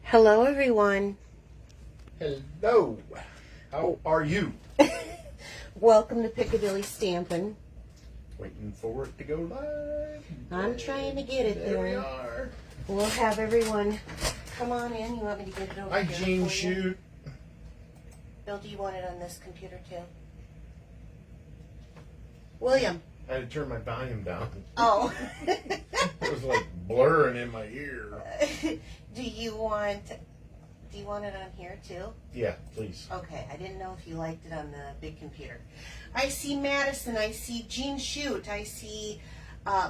Hello, everyone. Hello. How are you? Welcome to Piccadilly Stampin'. Waiting for it to go live. I'm trying to get it there. There we are. We'll have everyone come on in. You want me to get it over Hi, here? Gene for you? Shoot. Bill, do you want it on this computer too? William. I had to turn my volume down. Oh. It was like blurring in my ear. Do you want it on here too? Yeah, please. Okay, I didn't know if you liked it on the big computer. I see Madison, I see Gene Shoot, I see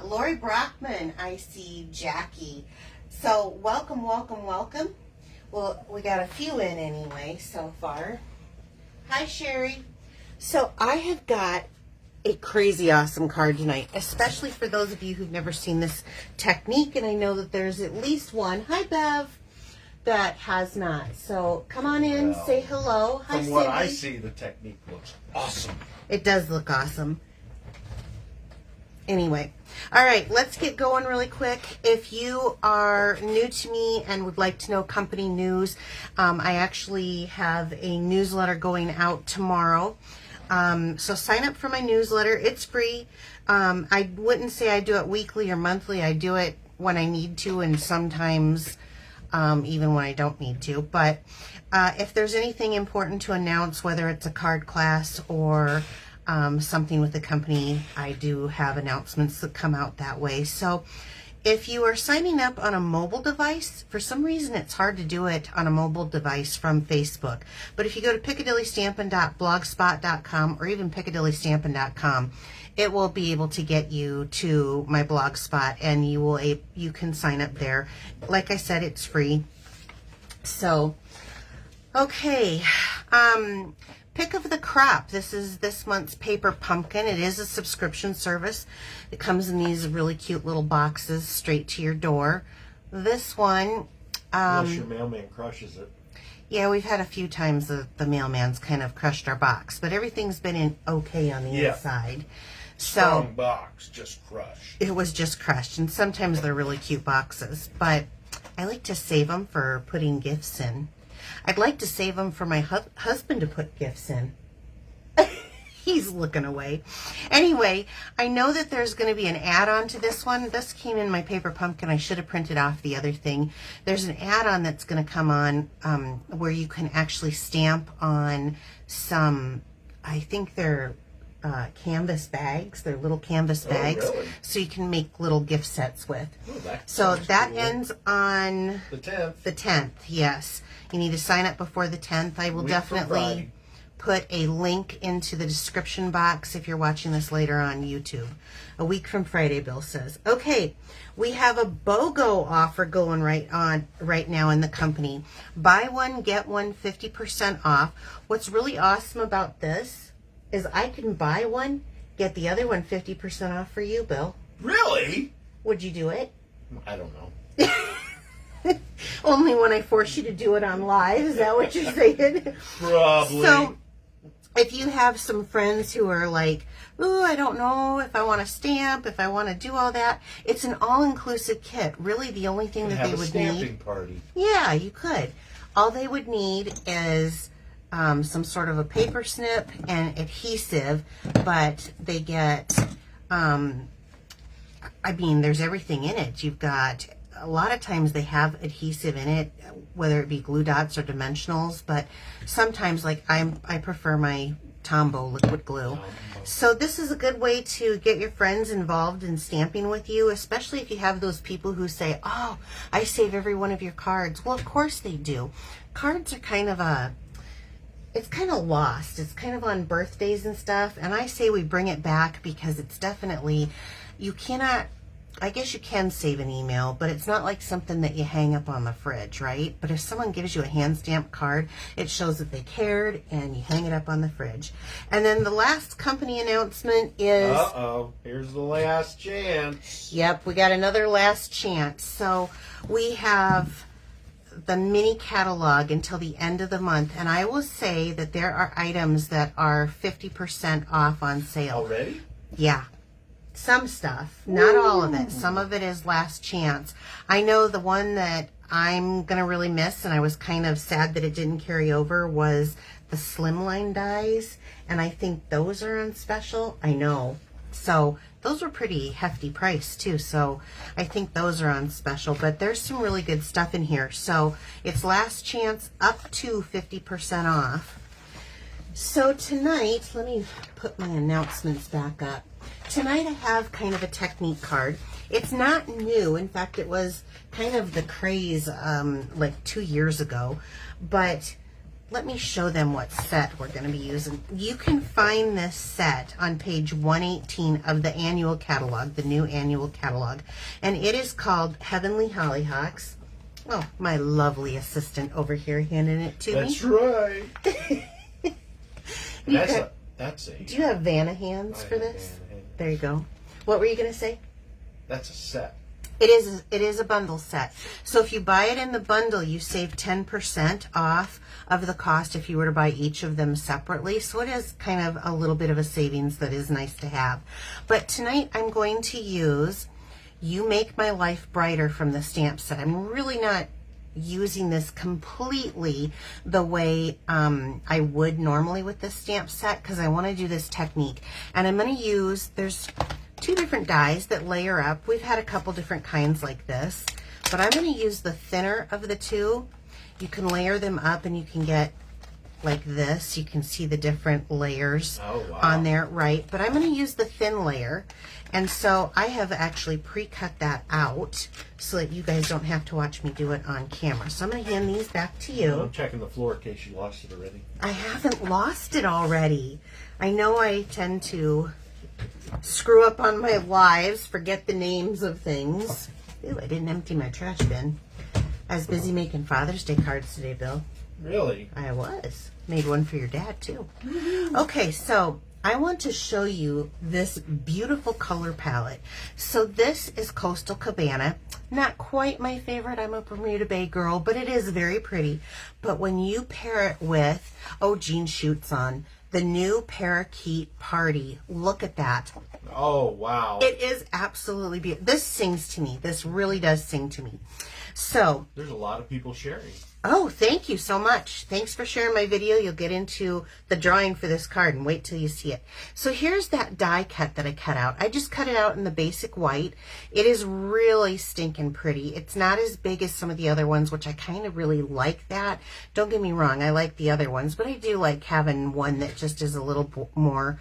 Lori Brockman, I see Jackie. So welcome, welcome, welcome. Well, we got a few in anyway so far. Hi, Sherry. So I have got a crazy awesome card tonight, especially for those of you who've never seen this technique, and I know that there's at least one. Hi, Bev. That has not. So come on in, Well, say hello. Hi, From what Cindy. I see, the technique looks awesome. It does look awesome. Anyway, all right, let's get going really quick. If you are new to me and would like to know company news, I actually have a newsletter going out tomorrow. So sign up for my newsletter. It's free. I wouldn't say I do it weekly or monthly. I do it when I need to, and sometimes even when I don't need to. But if there's anything important to announce, whether it's a card class or something with the company, I do have announcements that come out that way. So if you are signing up on a mobile device, for some reason it's hard to do it on a mobile device from Facebook. But if you go to piccadillystampin.blogspot.com or even piccadillystampin.com, it will be able to get you to my blog spot, and you can sign up there. Like I said, it's free. So, okay. Pick of the crop. This is this month's paper pumpkin. It is a subscription service. It comes in these really cute little boxes straight to your door. This one, Unless your mailman crushes it. yeah, we've had a few times the mailman's kind of crushed our box, but everything's been in okay on the inside. So Strong box, just crushed. it was just crushed, and sometimes they're really cute boxes, but I like to save them for putting gifts in. I'd like to save them for my husband to put gifts in. He's looking away. Anyway, I know that there's going to be an add-on to this one. This came in my paper pumpkin. I should have printed off the other thing. There's an add-on that's going to come on where you can actually stamp on some, I think they're canvas bags. They're little canvas bags. Really? So you can make little gift sets with. Oh, so that cool. ends on The 10th. the 10th, yes. You need to sign up before the 10th. I will Week from definitely Friday. put a link into the description box if you're watching this later on YouTube. A week from Friday, Bill says. Okay, we have a BOGO offer going right now in the company. Buy one, get one 50% off. What's really awesome about this is I can buy one, get the other one 50% off for you, Bill. Really? Would you do it? I don't know. Only when I force you to do it on live. Is that what you're saying? Probably. So, if you have some friends who are like, ooh, I don't know if I want to stamp, if I want to do all that, it's an all-inclusive kit. Really, the only thing that they would stamping need. Party. Yeah, you could. All they would need is some sort of a paper snip and adhesive, but they get, I mean, there's everything in it. You've got, a lot of times they have adhesive in it, whether it be glue dots or dimensionals, but sometimes, like, I prefer my Tombow liquid glue. So this is a good way to get your friends involved in stamping with you, especially if you have those people who say, oh, I save every one of your cards. Well, of course they do. Cards are kind of it's kind of lost. It's kind of on birthdays and stuff, and I say we bring it back because it's definitely, you cannot, I guess you can save an email, but it's not like something that you hang up on the fridge, right? But if someone gives you a hand-stamped card, it shows that they cared, and you hang it up on the fridge. And then the last company announcement is... Uh-oh, here's the last chance. Yep, we got another last chance. So we have the mini catalog until the end of the month, and I will say that there are items that are 50% off on sale. Already? Yeah. some stuff, not all of it. Some of it is last chance. I know the one that I'm going to really miss, and I was kind of sad that it didn't carry over, was the slimline dies, and I think those are on special. I know. So those were pretty hefty price too, so I think those are on special, but there's some really good stuff in here. So it's last chance up to 50% off. So tonight, let me put my announcements back up. Tonight I have kind of a technique card. It's not new. In fact, it was kind of the craze like 2 years ago. But let me show them what set we're going to be using. You can find this set on page 118 of the annual catalog, the new annual catalog. And it is called Heavenly Hollyhocks. Oh, my lovely assistant over here handing it to me. That's right. That's a. Do you have Vanna hands for this? There you go. What were you going to say? That's a set. It is a bundle set. So if you buy it in the bundle, you save 10% off of the cost if you were to buy each of them separately. So it is kind of a little bit of a savings that is nice to have. But tonight I'm going to use You Make My Life Brighter from the stamp set. I'm really not using this completely the way I would normally with this stamp set, because I want to do this technique. And I'm going to use, there's 2 different dies that layer up. We've had a couple different kinds like this, but I'm going to use the thinner of the 2. You can layer them up and you can get like this. You can see the different layers on there, right? But I'm going to use the thin layer. And so I have actually pre-cut that out so that you guys don't have to watch me do it on camera. So I'm going to hand these back to you. I'm checking the floor in case you lost it already. I haven't lost it already. I know I tend to screw up on my lives, forget the names of things. Ooh, I didn't empty my trash bin. I was busy making Father's Day cards today, Bill. Really? I was. Made one for your dad, too. Okay, so I want to show you this beautiful color palette. So this is Coastal Cabana. Not quite my favorite. I'm a Bermuda Bay girl, but it is very pretty. But when you pair it with, oh, Jean Shoots on, the new Parakeet Party. Look at that. Oh, wow. It is absolutely beautiful. This sings to me. This really does sing to me. So there's a lot of people sharing. Oh, thank you so much. Thanks for sharing my video. You'll get into the drawing for this card and wait till you see it. So here's that die cut that I cut out. I just cut it out in the basic white. It is really stinking pretty. It's not as big as some of the other ones, which I kind of really like that. Don't get me wrong, I like the other ones, but I do like having one that just is a little more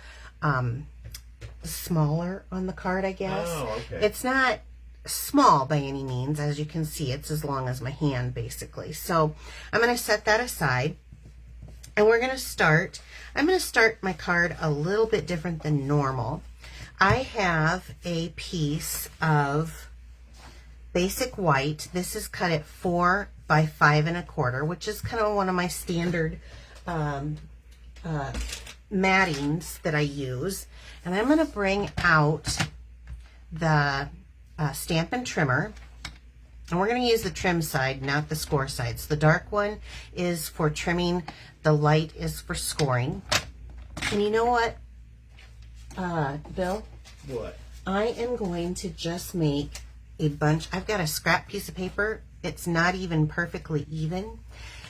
smaller on the card, I guess. Oh, okay. It's not small by any means. As you can see, it's as long as my hand basically. So I'm going to set that aside and we're going to start. I'm going to start my card a little bit different than normal. I have a piece of basic white. This is cut at 4 by 5 1/4, which is kind of one of my standard mattings that I use. And I'm going to bring out the Stampin' trimmer, and we're going to use the trim side, not the score side. So the dark one is for trimming, the light is for scoring. And you know what, Bill? What? I am going to just make a bunch. I've got a scrap piece of paper. It's not even perfectly even.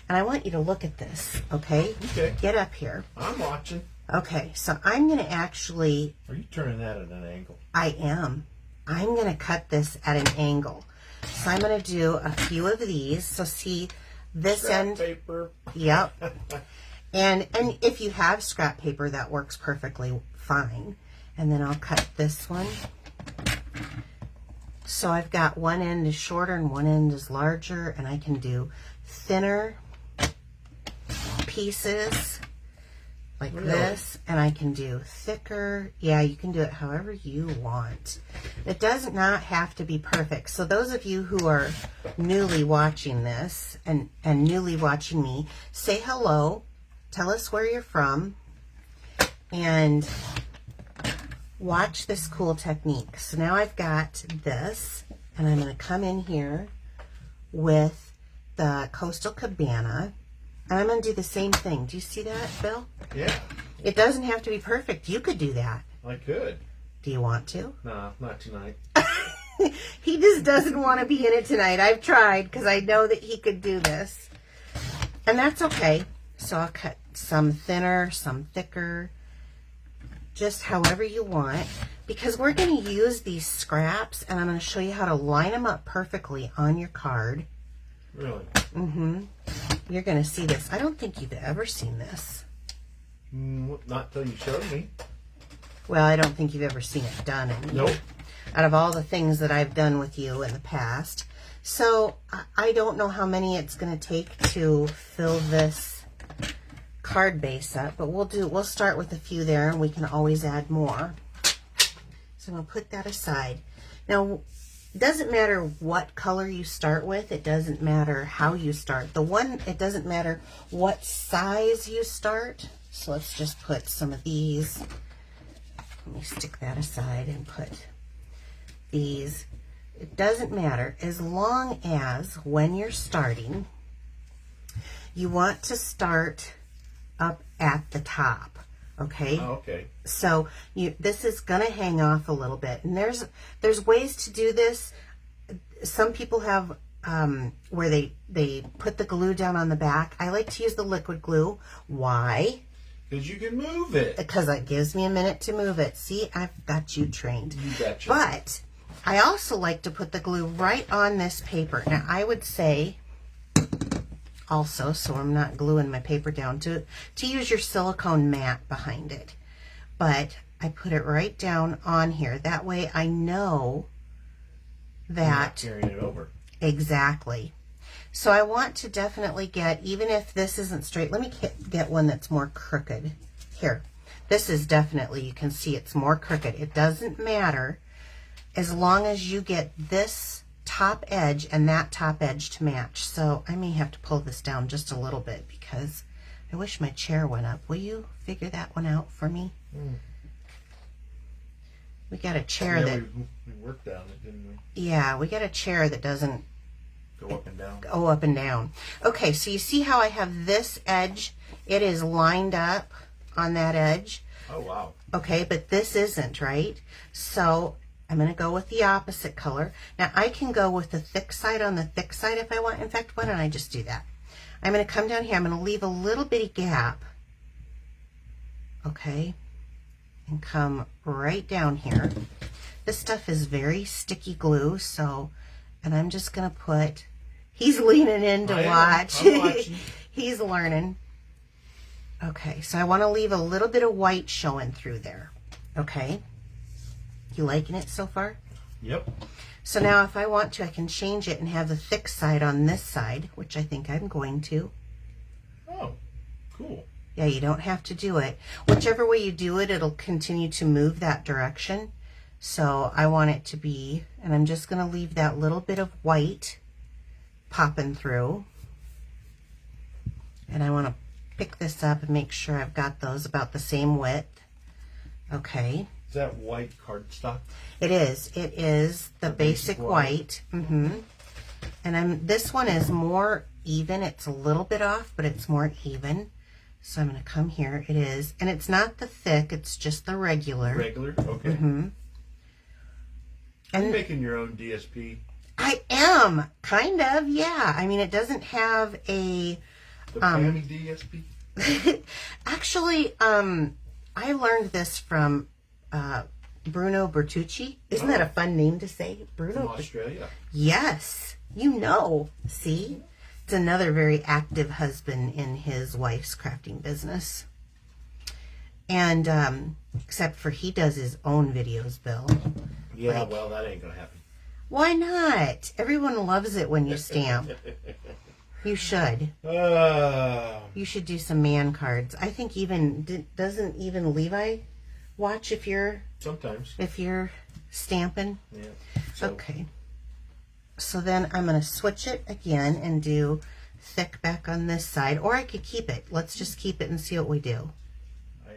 And I want you to look at this, okay? Okay. Get up here. I'm watching. Okay, so I'm going to actually... Are you turning that at an angle? I am. I'm going to cut this at an angle. So I'm going to do a few of these. So see this Scrap end. paper. Yep. And if you have scrap paper, that works perfectly fine. And then I'll cut this one. So I've got one end is shorter and one end is larger, and I can do thinner pieces like this, and I can do thicker. Yeah, you can do it however you want. It does not have to be perfect. So those of you who are newly watching this and newly watching me, say hello, tell us where you're from, and watch this cool technique. So now I've got this, and I'm going to come in here with the Coastal Cabana, and I'm going to do the same thing. Do you see that, Bill? Yeah, It doesn't have to be perfect. You could do that. I could. Do you want to? Nah, not tonight. He just doesn't want to be in it tonight. I've tried because I know that he could do this. And that's okay. So I'll cut some thinner, some thicker, just however you want. Because we're going to use these scraps, and I'm going to show you how to line them up perfectly on your card. Really? Mm-hmm. You're going to see this. I don't think you've ever seen this. Not till you showed me. Well, I don't think you've ever seen it done. Nope. Out of all the things that I've done with you in the past. So I don't know how many it's going to take to fill this card base up, but we'll start with a few there, and we can always add more. So I'm going to put that aside. Now, it doesn't matter what color you start with. It doesn't matter how you start. It doesn't matter what size you start. So let's just put some of these. Let me stick that aside and put these. It doesn't matter as long as when you're starting, you want to start up at the top. Okay. Oh, okay. So this is going to hang off a little bit, and there's ways to do this. Some people have where they put the glue down on the back. I like to use the liquid glue. Why? Because you can move it. Because it gives me a minute to move it. See, I've got you trained. You betcha. But I also like to put the glue right on this paper. Now, I would say also, so I'm not gluing my paper down, to use your silicone mat behind it. But I put it right down on here. That way I know that... You're not carrying it over. Exactly. So I want to definitely get, even if this isn't straight, let me get one that's more crooked. Here. This is definitely, you can see it's more crooked. It doesn't matter as long as you get this top edge and that top edge to match. So I may have to pull this down just a little bit because I wish my chair went up. Will you figure that one out for me? We got a chair that... We worked on it, didn't we? Yeah, we got a chair that doesn't Go up and down. go up and down. Okay, so you see how I have this edge? It is lined up on that edge. Oh, wow. Okay, but this isn't, right? So I'm going to go with the opposite color. Now, I can go with the thick side on the thick side if I want. In fact, why don't I just do that? I'm going to come down here. I'm going to leave a little bitty gap. Okay, and come right down here. This stuff is very sticky glue, so... And I'm just going to put, he's leaning in to watch. I'm watching. He's learning. Okay, so I want to leave a little bit of white showing through there. Okay. You liking it so far? Yep. So now if I want to, I can change it and have the thick side on this side, which I think I'm going to. Oh, cool. Yeah, you don't have to do it. Whichever way you do it, it'll continue to move that direction. So I want it to be, and I'm just going to leave that little bit of white popping through. And I want to pick this up and make sure I've got those about the same width. Okay. Is that white cardstock? It is. It is the basic white. And this one is more even. It's a little bit off, but it's more even. So I'm going to come here. It is. And it's not the thick. It's just the regular. Regular? Okay. Are you making your own DSP? I am. Kind of, yeah. I mean, it doesn't have a... The Pammy DSP? Actually, I learned this from Bruno Bertucci. Isn't that a fun name to say? Bruno? From Australia. Yes. You know. See? It's another very active husband in his wife's crafting business. And, except for he does his own videos, Bill. Yeah, well, that ain't going to happen. Why not? Everyone loves it when you stamp. You should. You should do some man cards. I think doesn't even Levi watch if you're... Sometimes. If you're stamping? Yeah. Okay. So then I'm going to switch it again and do thick back on this side. Or I could keep it. Let's just keep it and see what we do. I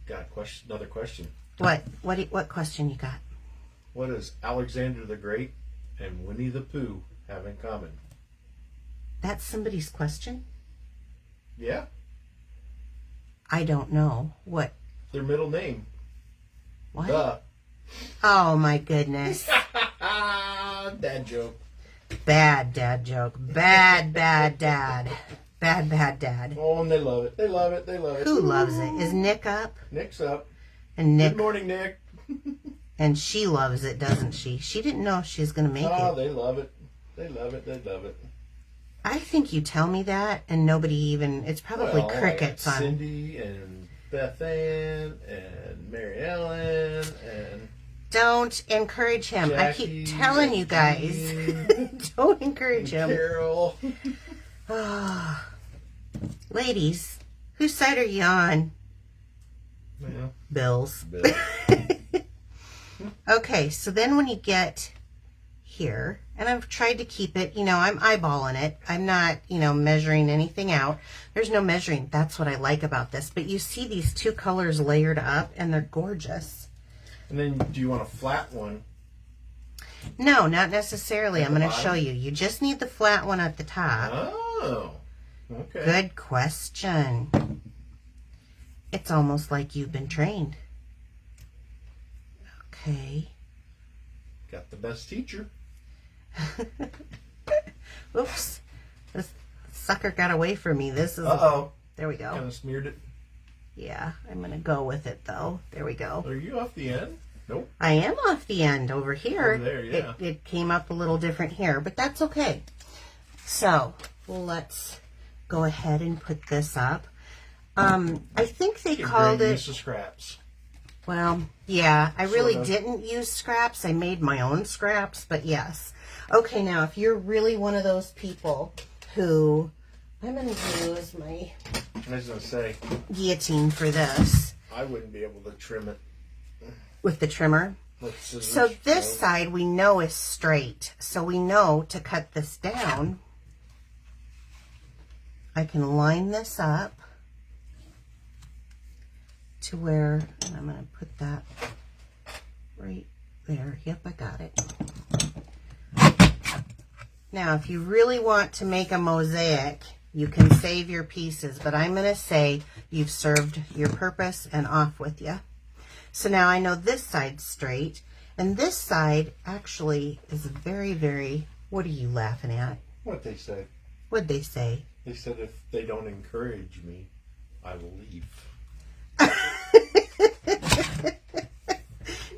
got another question. What question you got? What does Alexander the Great and Winnie the Pooh have in common? That's somebody's question? Yeah. I don't know. What? Their middle name. What? Duh. Oh my goodness. Dad joke. Bad dad joke. Bad dad. Bad dad. Oh, and they love it. They love it. They love it. Who loves it? Is Nick up? Nick's up. And Nick. Good morning, Nick. And she loves it, doesn't she? She didn't know if she was going to make Oh, it. they love it. They love it. They love it. I think you tell me that, and nobody even. It's probably crickets I got on. Cindy and Beth Ann and Mary Ellen and. Don't encourage him. I keep Jackie telling you guys. Jean Don't encourage him. Carol. Ladies, whose side are you on? Well, Bill's. Bill. Okay, so then when you get here, and I've tried to keep it, I'm eyeballing it. I'm not, measuring anything out. There's no measuring. That's what I like about this. But you see these two colors layered up, and they're gorgeous. And then, do you want a flat one? No, not necessarily. I'm going to bottom? show you. You just need the flat one at the top. Oh, okay. Good question. It's almost like you've been trained. Okay. Got the best teacher. Oops. This sucker got away from me. This is... Uh-oh. There we go. Kind of smeared it. Yeah, I'm going to go with it, though. There we go. Are you off the end? Nope. I am off the end over here. Over there, yeah. It came up a little different here, but that's okay. So, let's go ahead and put this up. I think they called it... Use of scraps. Well, yeah, I really Sort of. didn't use scraps. I made my own scraps, but yes. Okay, now, if you're really one of those people who... I'm going to use my I was going to say, guillotine for this. I wouldn't be able to trim it With the trimmer. with scissors. So this No. side we know is straight. So we know to cut this down, I can line this up to where, and I'm going to put that right there. Yep, I got it. Now, if you really want to make a mosaic, you can save your pieces, but I'm going to say you've served your purpose and off with you. So now I know this side's straight, and this side actually is very, very, what are you laughing at? What they say. What'd they say? They said if they don't encourage me, I will leave.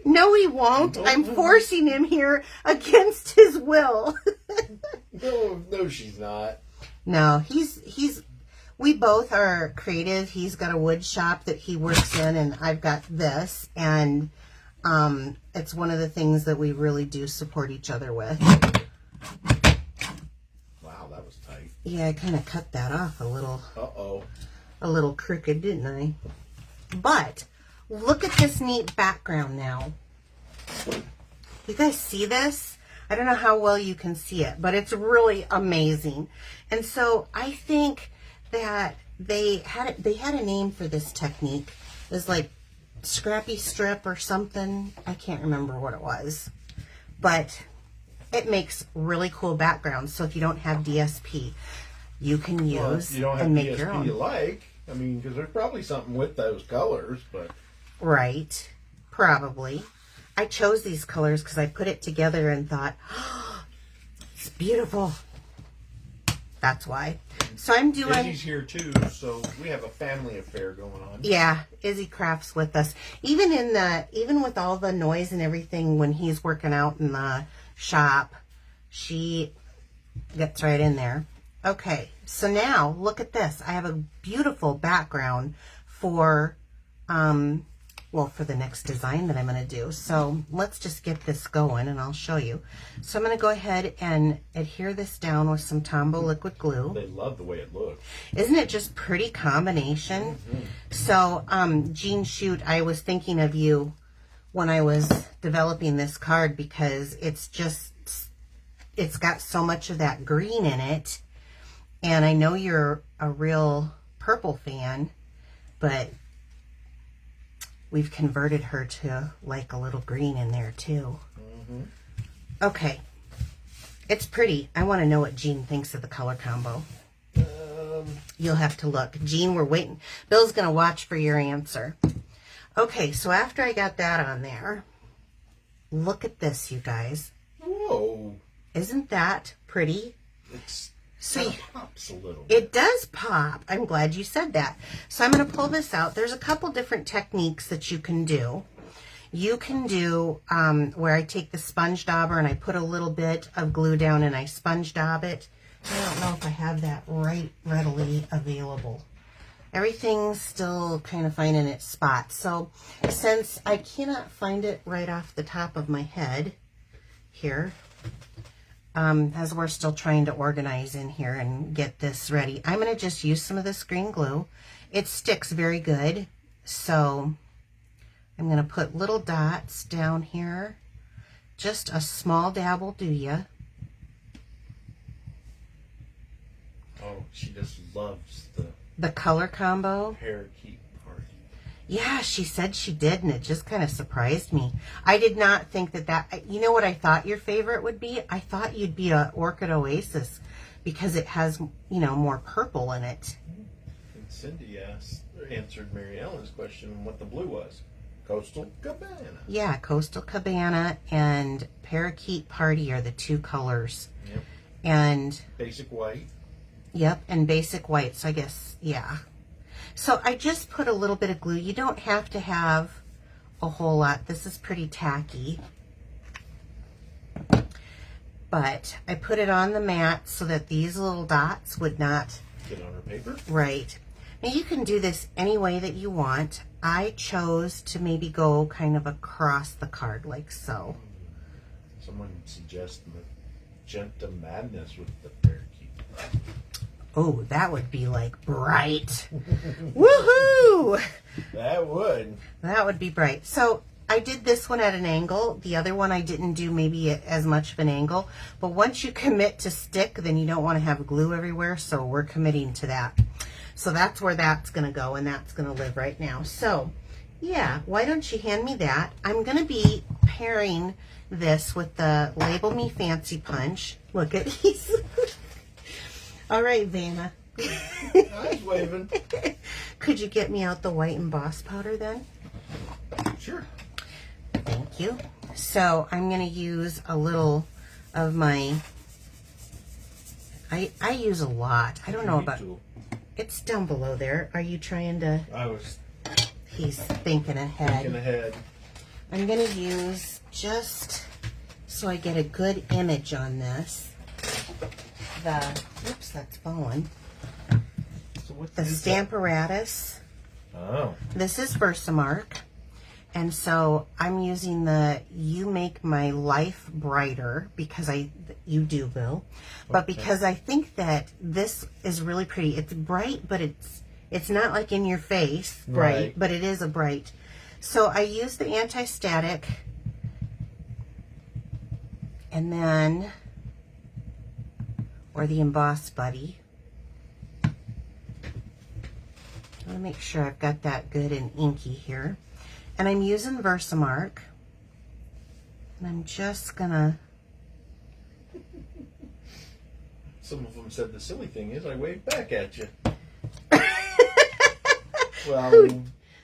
No, he won't. I'm forcing him here against his will. No, she's not. No, we both are creative. He's got a wood shop that he works in, and I've got this, and it's one of the things that we really do support each other with. Wow, that was tight. Yeah, I kind of cut that off Uh-oh. a little crooked, didn't I? But look at this neat background now. You guys see this? I don't know how well you can see it, but it's really amazing. And so I think that they had a name for this technique. It was like scrappy strip or something. I can't remember what it was. But it makes really cool backgrounds. So if you don't have DSP, you can use you don't have and make your DSP own. you like. I mean, because there's probably something with those colors, but... Right. Probably. I chose these colors because I put it together and thought, oh, it's beautiful. That's why. So I'm doing... Izzy's here too, so we have a family affair going on. Yeah, Izzy crafts with us. Even with all the noise and everything when he's working out in the shop, she gets right in there. Okay, so now look at this. I have a beautiful background for for the next design that I'm going to do. So let's just get this going and I'll show you. So I'm going to go ahead and adhere this down with some Tombow liquid glue. They love the way it looks. Isn't it just pretty combination? Mm-hmm. So, Jean Shoot, I was thinking of you when I was developing this card because it's got so much of that green in it. And I know you're a real purple fan, but we've converted her to like a little green in there too. Mm-hmm. Okay. It's pretty. I want to know what Jean thinks of the color combo. You'll have to look. Jean, we're waiting. Bill's going to watch for your answer. Okay, so after I got that on there, Look at this, you guys. Whoa. Isn't that pretty? It's So kind of pops a little bit. it does pop. I'm glad you said that. So I'm going to pull this out. There's a couple different techniques that you can do. You can do where I take the sponge dauber and I put a little bit of glue down and I sponge daub it. I don't know if I have that readily available. Everything's still kind of finding its spot. So since I cannot find it right off the top of my head here, as we're still trying to organize in here and get this ready, I'm going to just use some of this green glue. It sticks very good. So I'm going to put little dots down here. Just a small dab will do ya. Oh, she just loves The color combo. parakeet party. Yeah, she said she did, and it just kind of surprised me. I did not think that, you know what I thought your favorite would be? I thought you'd be a Orchid Oasis because it has, more purple in it. And Cindy answered Mary Ellen's question what the blue was. Coastal Cabana. Yeah, Coastal Cabana and Parakeet Party are the two colors. Yep. And, Basic white. yep, and basic white, so I guess, yeah. So I just put a little bit of glue. You don't have to have a whole lot. This is pretty tacky. But I put it on the mat so that these little dots would not... Get on her paper. Right. Now you can do this any way that you want. I chose to maybe go kind of across the card like so. Someone suggested Magenta Madness with the parakeet. Oh, that would be like bright. Woohoo! That would. That would be bright. So I did this one at an angle. The other one I didn't do maybe at as much of an angle. But once you commit to stick, then you don't want to have glue everywhere. So we're committing to that. So that's where that's going to go, and that's going to live right now. So, yeah, why don't you hand me that? I'm going to be pairing this with the Label Me Fancy Punch. Look at these. All right, Vanna. Eyes waving. Could you get me out the white emboss powder then? Sure. Thank you. So I'm going to use a little of my, I use a lot. I don't know about, it's down below there. Are you trying to, I was he's thinking ahead. thinking ahead. I'm going to use just so I get a good image on this. Oops, that's fallen. So what The Stamparatus. Oh. This is Versamark. And so I'm using the You Make My Life Brighter because you do, Bill. But Okay. because I think that this is really pretty. It's bright, but it's not like in your face bright, Right. but it is a bright. So I use the anti-static, and then, or the Emboss Buddy. I want to make sure I've got that good and inky here. And I'm using Versamark. And I'm just gonna... Some of them said the silly thing is I waved back at you. Well,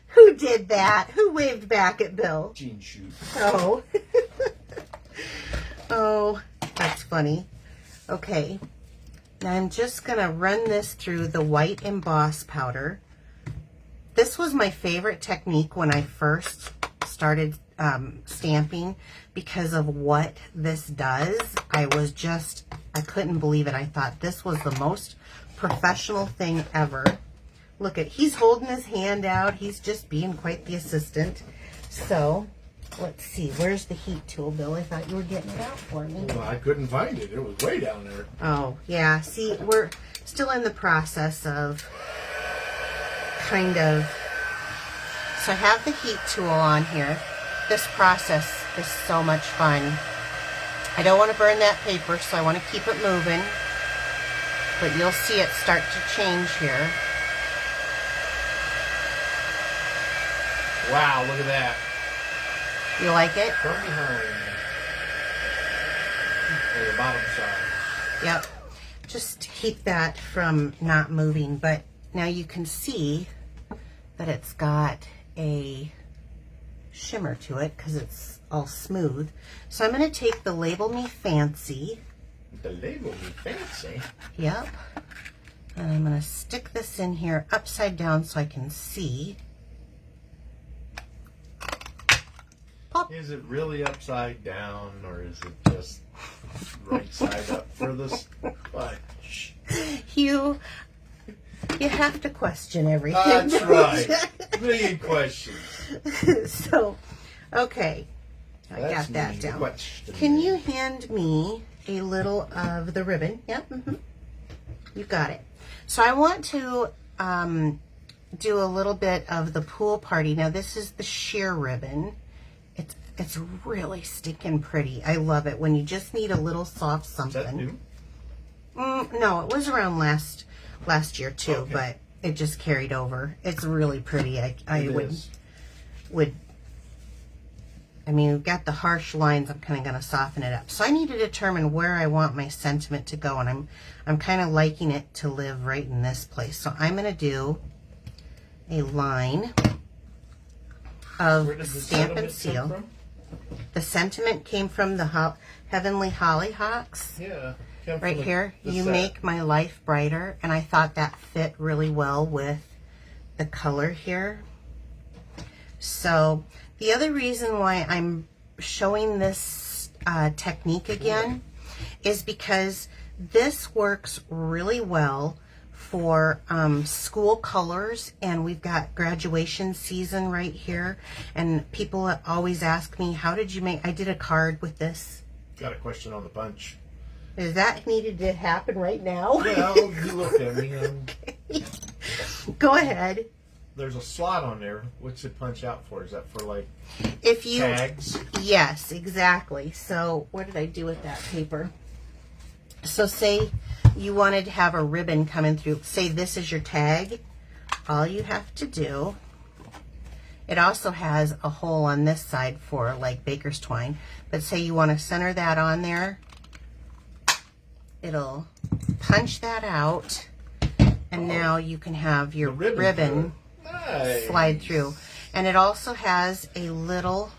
Who did that? Who waved back at Bill? Gene shoot. Oh. Oh, that's funny. Okay. Now I'm just gonna run this through the white emboss powder. This was my favorite technique when I first started stamping because of what this does. I couldn't believe it. I thought this was the most professional thing ever. Look at, he's holding his hand out. He's just being quite the assistant. So, let's see. Where's the heat tool, Bill? I thought you were getting it out for me. Well, I couldn't find it. It was way down there. Oh, yeah. See, we're still in the process of kind of... So I have the heat tool on here. This process is so much fun. I don't want to burn that paper, so I want to keep it moving. But you'll see it start to change here. Wow, look at that. You like it? From behind. On the bottom side. Yep. Just keep that from not moving. But now you can see that it's got a shimmer to it because it's all smooth. So I'm going to take the Label Me Fancy. The Label Me Fancy? Yep. And I'm going to stick this in here upside down so I can see. Pop. Is it really upside down, or is it just right side up for this bunch? You have to question everything. That's right. Million questions. So, okay. I got that down. Can you hand me a little of the ribbon? Yep. You got it. So I want to do a little bit of the pool party. Now this is the sheer ribbon. It's really stinking pretty. I love it when you just need a little soft something. Is that new? No, it was around last year too, Okay. but it just carried over. It's really pretty. I mean, we've got the harsh lines. I'm kind of going to soften it up. So I need to determine where I want my sentiment to go, and I'm kind of liking it to live right in this place. So I'm going to do a line of Stampin' Seal. The sentiment came from the Heavenly Hollyhocks. Yeah. Right here. You make my life brighter, and I thought that fit really well with the color here. So the other reason why I'm showing this technique again is because this works really well for school colors, and we've got graduation season right here, and people always ask me, how did you make, I did a card with this. Got a question on the punch. Is that needed to happen right now? Well, you look at me. Okay. Go ahead. There's a slot on there. What's it punch out for? Is that for like If you tags? Yes, exactly. So what did I do with that paper? So say you wanted to have a ribbon coming through. Say this is your tag. All you have to do, it also has a hole on this side for like baker's twine, but say you want to center that on there, it'll punch that out, and now you can have your ribbon slide through. And it also has a little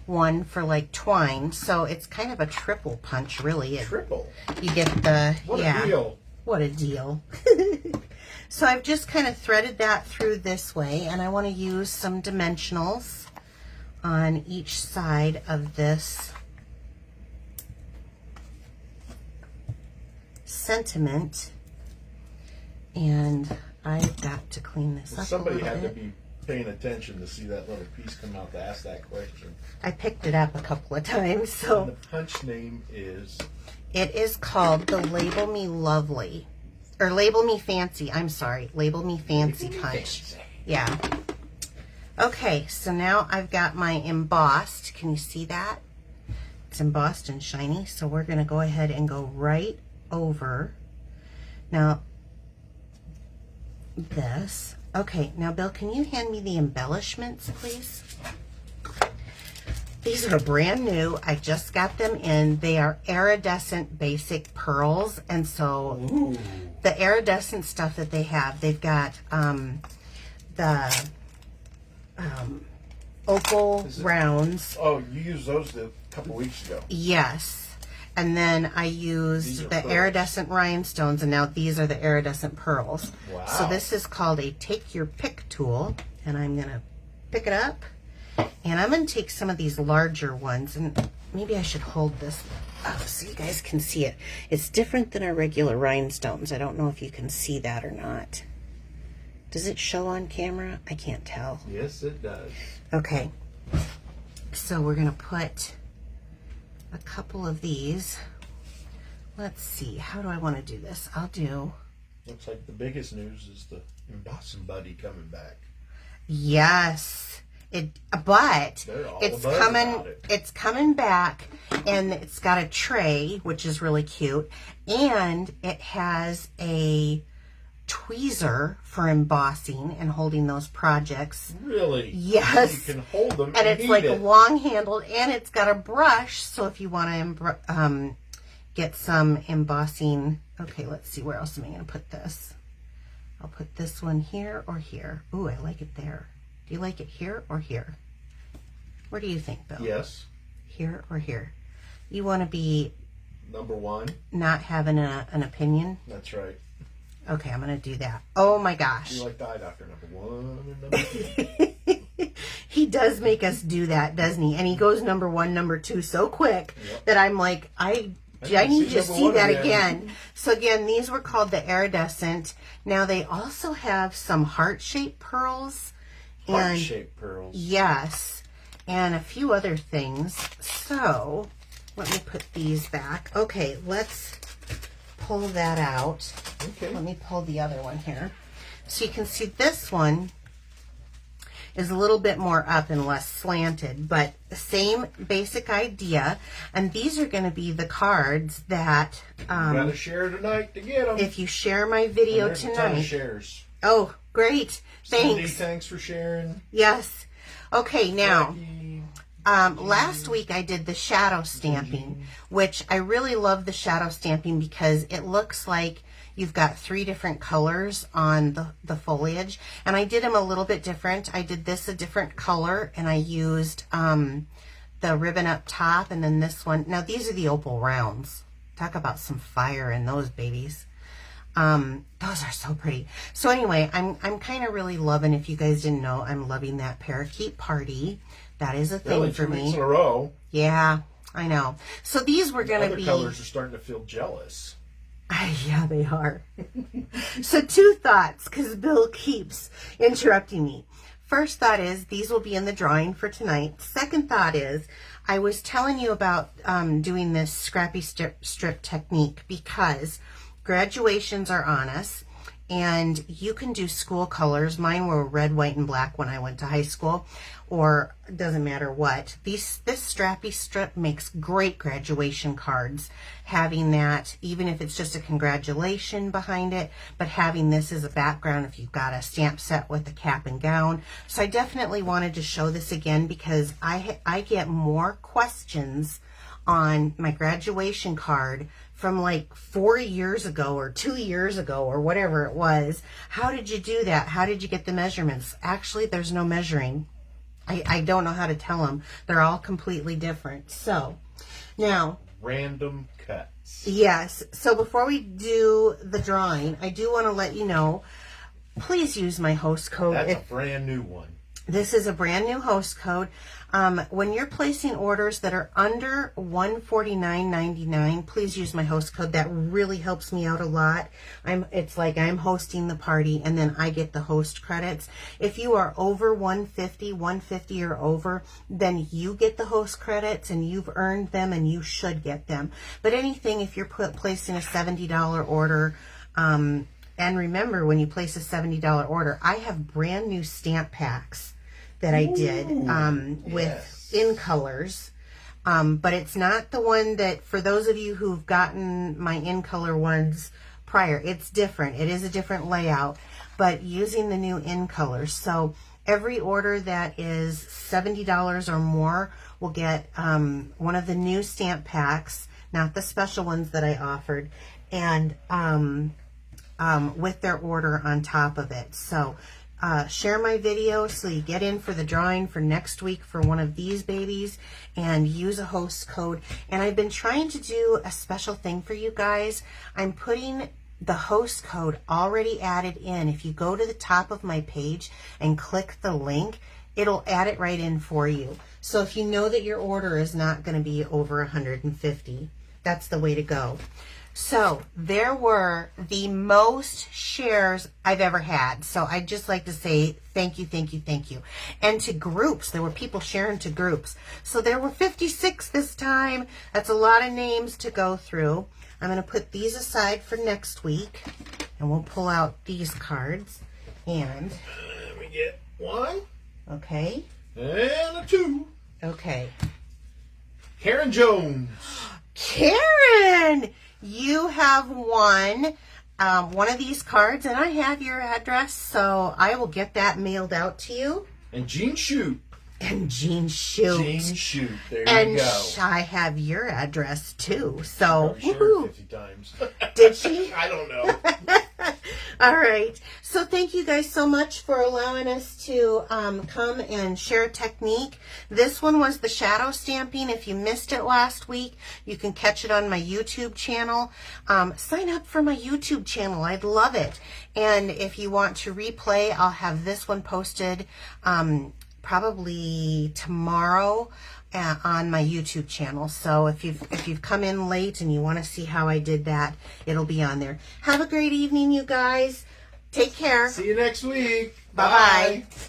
one for like twine, so it's kind of a triple punch, really. Triple? You get the, What a deal. What a deal. So I've just kind of threaded that through this way, and I want to use some dimensionals on each side of this sentiment, and I've got to clean this up Somebody a little had bit. to be paying attention to see that little piece come out to ask that question. I picked it up a couple of times, so. And the punch name is? It is called the Label Me Lovely, or Label Me Fancy, I'm sorry, Label Me Fancy punch. Yeah. Okay, so now I've got my embossed. Can you see that? It's embossed and shiny, so we're going to go ahead and go right over. Now, this. Okay, now Bill, can you hand me the embellishments, please? These are brand new. I just got them in. They are iridescent basic pearls, and so the iridescent stuff that they have, they've got the opal rounds. Oh, you used those a couple weeks ago. Yes. And then I used the iridescent rhinestones, and now these are the iridescent pearls. Wow. So this is called a take your pick tool, and I'm going to pick it up, and I'm going to take some of these larger ones, and maybe I should hold this up so you guys can see it. It's different than our regular rhinestones. I don't know if you can see that or not. Does it show on camera? I can't tell. Yes, it does. Okay. So we're going to put a couple of these. Let's see, how do I want to do this? I'll do, Looks like the biggest news is the embossing buddy coming back. yes, but it's coming, it's coming back, and it's got a tray, which is really cute, and it has a tweezer for embossing and holding those projects. Really? Yes. You can hold them And it's like long handled, and it's got a brush, so if you want to get some embossing. Okay, let's see, where else am I going to put this? I'll put this one here or here. Ooh, I like it there. Do you like it here or here? Where do you think, Bill? Yes. Here or here? You want to be Number 1. not having an opinion? That's right. Okay, I'm going to do that. Oh my gosh. You like the eye doctor, number 1 and number 2. He does make us do that, doesn't he? And he goes number 1, number 2 so quick that I'm like, I need to see that again. So again, these were called the iridescent. Now they also have some heart-shaped pearls. Heart-shaped pearls. Yes. And a few other things. So let me put these back. Okay, let's pull that out. Okay. Let me pull the other one here. So you can see this one is a little bit more up and less slanted, but the same basic idea. And these are going to be the cards that you gotta share tonight to get them. if you share my video there's tonight. A ton of shares. Oh, great. Cindy, Thanks. thanks for sharing. Yes. Okay, now, Jackie, last week I did the shadow stamping, which I really love the shadow stamping because it looks like you've got 3 different colors on the foliage. And I did them a little bit different. I did this a different color, and I used the ribbon up top, and then this one. Now, these are the opal rounds. Talk about some fire in those babies. Those are so pretty. So anyway, I'm kind of really loving, if you guys didn't know, I'm loving that parakeet party. That is a thing for 2 weeks me. in a row. Yeah, I know. So these were going to Other be... colors are starting to feel jealous. Yeah, they are. So 2 thoughts, because Bill keeps interrupting me. First thought is these will be in the drawing for tonight. Second thought is I was telling you about doing this scrappy strip technique because graduations are on us, and you can do school colors. Mine were red, white, and black when I went to high school, or it doesn't matter what. This strappy strip makes great graduation cards. Having that, even if it's just a congratulation behind it, but having this as a background if you've got a stamp set with a cap and gown. So I definitely wanted to show this again because I get more questions on my graduation card from like 4 years ago or 2 years ago or whatever it was. How did you do that? How did you get the measurements? Actually, there's no measuring. I don't know how to tell them. They're all completely different. So now, Random cuts. yes. So before we do the drawing, I do want to let you know, please use my host code. That's a brand new one. This is a brand new host code. When you're placing orders that are under $149.99, please use my host code. That really helps me out a lot. It's like I'm hosting the party, and then I get the host credits. If you are over $150 or over, then you get the host credits, and you've earned them, and you should get them. But anything, if you're placing a $70 order, and remember, when you place a $70 order, I have brand new stamp packs that I did with in colors. But it's not the one that, for those of you who've gotten my in color ones prior, it's different. It is a different layout, but using the new in colors. So every order that is $70 or more will get one of the new stamp packs, not the special ones that I offered, and with their order on top of it. So share my video so you get in for the drawing for next week for one of these babies, and use a host code. And I've been trying to do a special thing for you guys. I'm putting the host code already added in. If you go to the top of my page and click the link, it'll add it right in for you. So if you know that your order is not going to be over 150, that's the way to go. So there were the most shares I've ever had. So I'd just like to say thank you, thank you, thank you. And to groups, there were people sharing to groups. So there were 56 this time. That's a lot of names to go through. I'm going to put these aside for next week, and we'll pull out these cards. And Let me get 1. okay. And a 2. Okay. Karen Jones. Karen, you have won one of these cards, and I have your address, so I will get that mailed out to you. And Jean Shoot. And Jean Shoot. Jean Shoot. There And you go. I have your address too. So, Probably shared woohoo. it 50 times. Did she? I don't know. All right. So So thank you guys so much for allowing us to come and share a technique. This one was the shadow stamping. If you missed it last week, you can catch it on my YouTube channel. Sign up for my YouTube channel. I'd love it. And if you want to replay, I'll have this one posted probably tomorrow on my YouTube channel. So if you've come in late and you want to see how I did that, it'll be on there. Have a great evening, you guys. Take care. See you next week. Bye-bye. Bye.